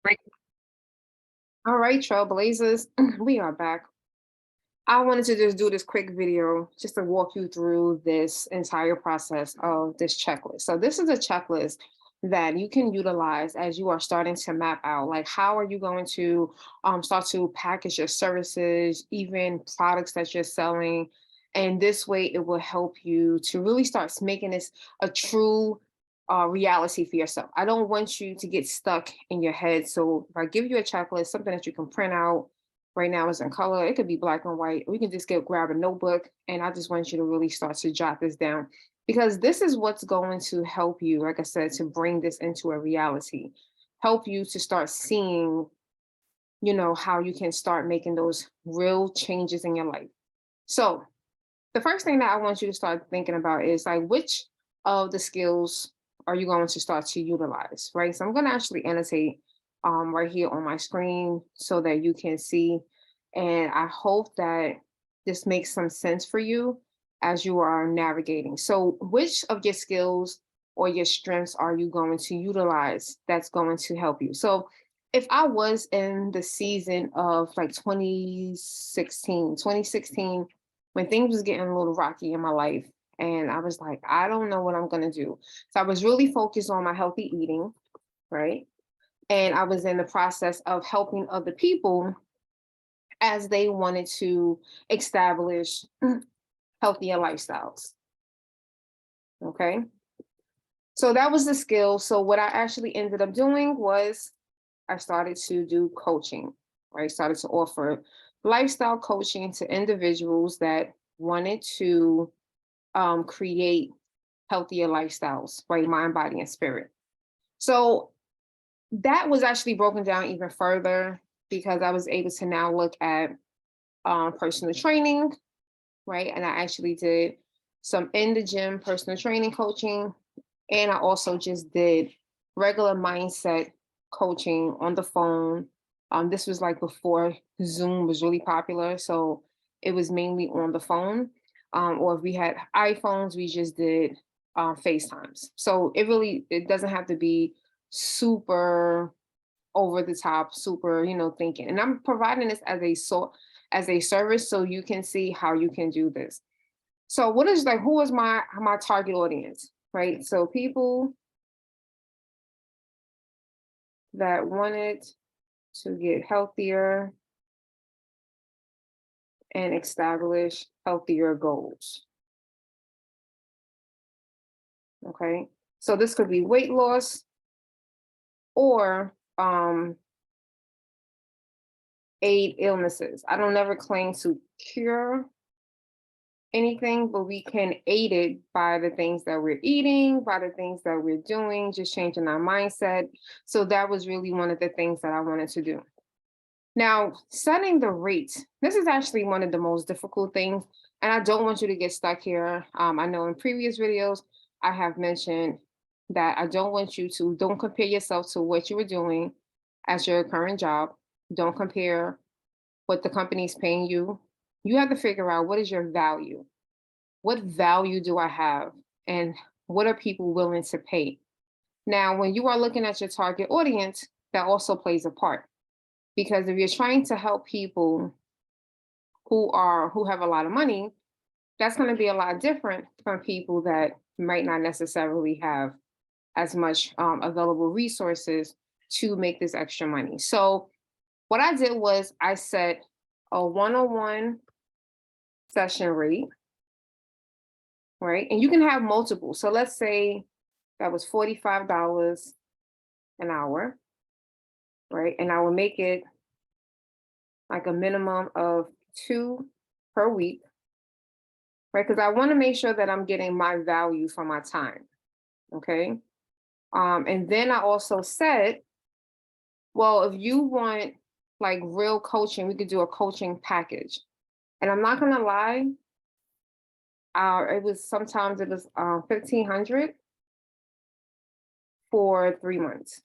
Great. All right, Trailblazers, we are back. I wanted to just do this quick video just to walk you through this entire process of this checklist. So this is a checklist that you can utilize as you are starting to map out, like how are you going to start to package your services, even products that you're selling. And this way it will help you to really start making this a true reality for yourself. I don't want you to get stuck in your head. So if I give you a checklist, something that you can print out. Right now it's in color. It could be black and white. We can just grab a notebook, and I just want you to really start to jot this down, because this is what's going to help you, like I said, to bring this into a reality, help you to start seeing, how you can start making those real changes in your life. So the first thing that I want you to start thinking about is like, which of the skills are you going to start to utilize, right? So I'm going to actually annotate right here on my screen so that you can see. And I hope that this makes some sense for you as you are navigating. So which of your skills or your strengths are you going to utilize that's going to help you? So if I was in the season of like 2016, when things was getting a little rocky in my life, and I was like, I don't know what I'm going to do. So I was really focused on my healthy eating, right? And I was in the process of helping other people as they wanted to establish healthier lifestyles. Okay. So that was the skill. So what I actually ended up doing was I started to do coaching, right? Started to offer lifestyle coaching to individuals that wanted to create healthier lifestyles, right? Mind, body, and spirit. So that was actually broken down even further because I was able to now look at personal training, right? And I actually did some in the gym personal training coaching. And I also just did regular mindset coaching on the phone. This was like before Zoom was really popular. So it was mainly on the phone. Or if we had iPhones, we just did FaceTimes. So it doesn't have to be super over the top, super, thinking. And I'm providing this as a service so you can see how you can do this. So who is my target audience, right? So people that wanted to get healthier and establish healthier goals. Okay. So this could be weight loss or aid illnesses. I don't ever claim to cure anything, but we can aid it by the things that we're eating, by the things that we're doing, just changing our mindset. So that was really one of the things that I wanted to do. Now, setting the rate, this is actually one of the most difficult things, and I don't want you to get stuck here. I know in previous videos, I have mentioned that I don't want you to, don't compare yourself to what you were doing as your current job. Don't compare what the company's paying you. You have to figure out, what is your value? What value do I have? And what are people willing to pay? Now, when you are looking at your target audience, that also plays a part. Because if you're trying to help people who have a lot of money, that's going to be a lot different from people that might not necessarily have as much available resources to make this extra money. So what I did was I set a one-on-one session rate, right? And you can have multiple. So let's say that was $45 an hour, right? And I will make it like a minimum of 2 per week, right? Because I want to make sure that I'm getting my value for my time, okay? And then I also said, well, if you want like real coaching, we could do a coaching package. And I'm not gonna lie, sometimes it was 1,500 for 3 months.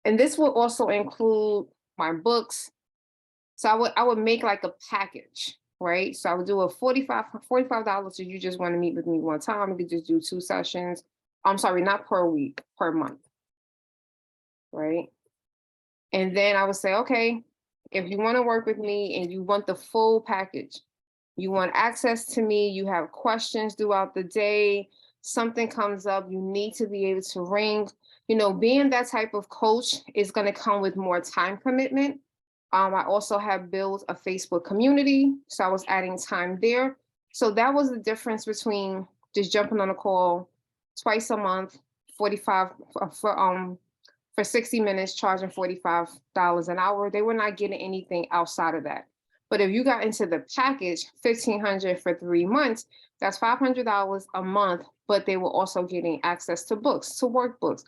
And this will also include my books. So I would make like a package, right? So I would do a $45 if you just want to meet with me one time. We could just do 2 sessions. I'm sorry, not per week, per month. right? And then I would say, okay, if you want to work with me and you want the full package, you want access to me, you have questions throughout the day, something comes up, you need to be able to ring. Being that type of coach is going to come with more time commitment. I also have built a Facebook community, so I was adding time there. So that was the difference between just jumping on a call twice a month, 45 for 60 minutes, charging $45 an hour. They were not getting anything outside of that. But if you got into the package, $1,500 for 3 months, that's $500 a month. But they were also getting access to books, to workbooks.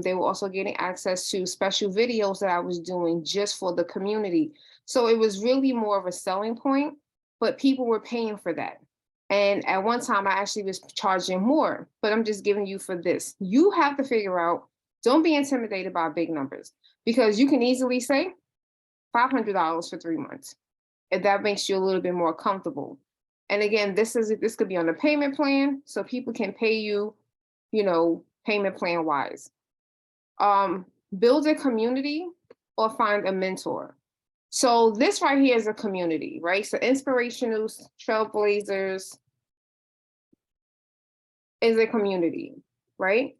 They were also getting access to special videos that I was doing just for the community. So it was really more of a selling point, but people were paying for that. And at one time, I actually was charging more, but I'm just giving you for this. You have to figure out, don't be intimidated by big numbers, because you can easily say $500 for 3 months, if that makes you a little bit more comfortable. And again, this could be on a payment plan, so people can pay you, payment plan wise. Build a community or find a mentor. So this right here is a community, right? So Inspirational Trailblazers is a community, right?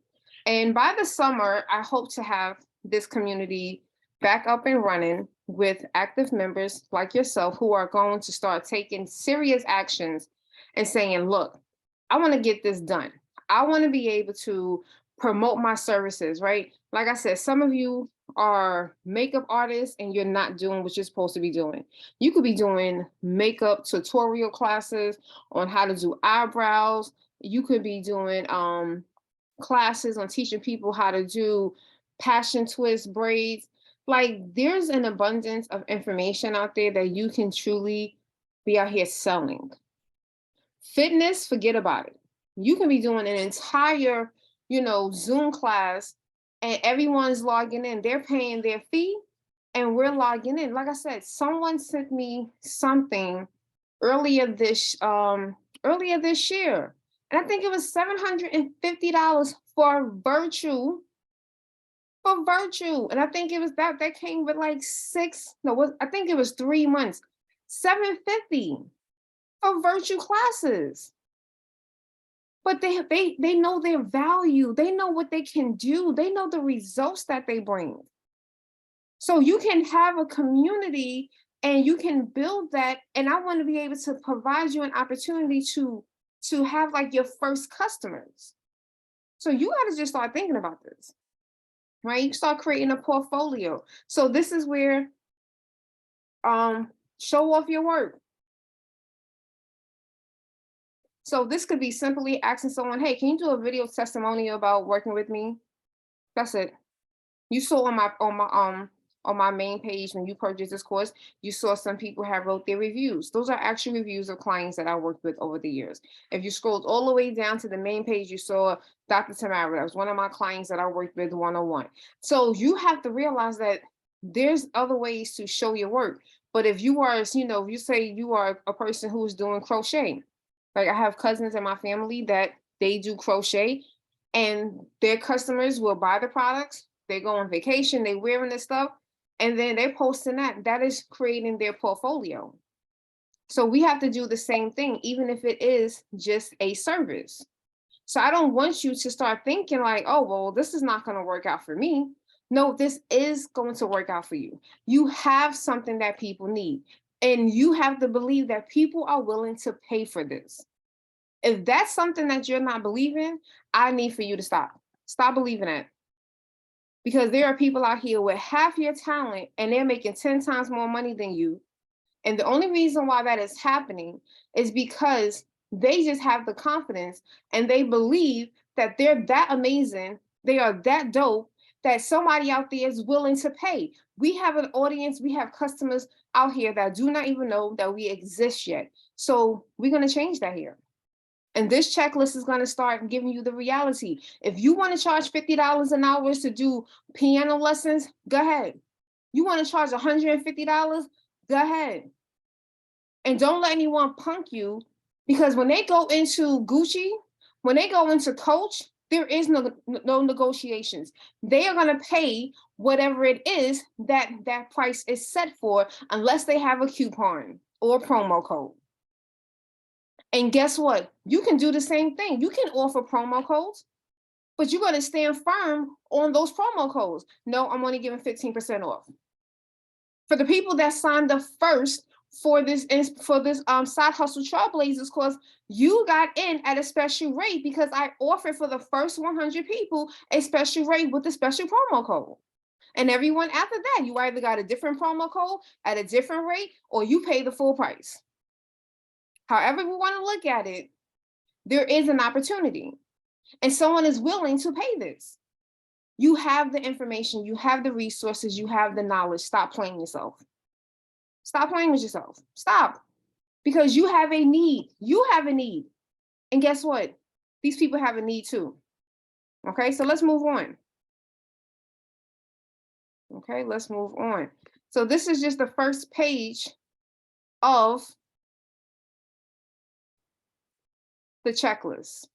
And by the summer, I hope to have this community back up and running with active members like yourself who are going to start taking serious actions and saying, look, I want to get this done. I want to be able to promote my services, right? Like I said, some of you are makeup artists and you're not doing what you're supposed to be doing. You could be doing makeup tutorial classes on how to do eyebrows. You could be doing classes on teaching people how to do passion twist braids. Like, there's an abundance of information out there that you can truly be out here selling. Fitness, forget about it. You can be doing an entire, Zoom class and everyone's logging in. They're paying their fee and we're logging in. Like I said, someone sent me something earlier this year. And I think it was $750 for virtual. And I think it was that came with like I think it was 3 months. $750 for virtual classes. But they know their value. They know what they can do. They know the results that they bring. So you can have a community and you can build that. And I want to be able to provide you an opportunity to have like your first customers. So you got to just start thinking about this, right? You start creating a portfolio. So this is where show off your work. So this could be simply asking someone, hey, can you do a video testimonial about working with me? That's it. You saw on my main page when you purchased this course, you saw some people have wrote their reviews. Those are actual reviews of clients that I worked with over the years. If you scrolled all the way down to the main page, you saw Dr. Tamara. That was one of my clients that I worked with one-on-one. So you have to realize that there's other ways to show your work. But if you are, if you say you are a person who's doing crochet, like I have cousins in my family that they do crochet and their customers will buy the products. They go on vacation, they wearing this stuff, and then they're posting that. That is creating their portfolio. So we have to do the same thing, even if it is just a service. So I don't want you to start thinking like, oh, well, this is not going to work out for me. No, this is going to work out for you. You have something that people need. And you have to believe that people are willing to pay for this. If that's something that you're not believing, I need for you to stop. Stop believing it. Because there are people out here with half your talent and they're making 10 times more money than you. And the only reason why that is happening is because they just have the confidence and they believe that they're that amazing, they are that dope, that somebody out there is willing to pay. We have an audience, we have customers out here that do not even know that we exist yet. So we're going to change that here. And this checklist is going to start giving you the reality. If you want to charge $50 an hour to do piano lessons, go ahead. You want to charge $150? Go ahead. And don't let anyone punk you, because when they go into Gucci, when they go into Coach, There is no negotiations. They are going to pay whatever it is that that price is set for, unless they have a coupon or a promo code. And guess what? You can do the same thing. You can offer promo codes, but you're going to stand firm on those promo codes. No, I'm only giving 15% off. For the people that signed up first for this side hustle Trailblazers course, you got in at a special rate because I offered for the first 100 people a special rate with a special promo code. And everyone after that, you either got a different promo code at a different rate, or you pay the full price. However we want to look at it, there is an opportunity, and someone is willing to pay this. You have the information, you have the resources, you have the knowledge. Stop playing yourself. Stop playing with yourself. Stop. Because you have a need. You have a need. And guess what? These people have a need too. Okay, so let's move on. Okay, let's move on. So this is just the first page of the checklist.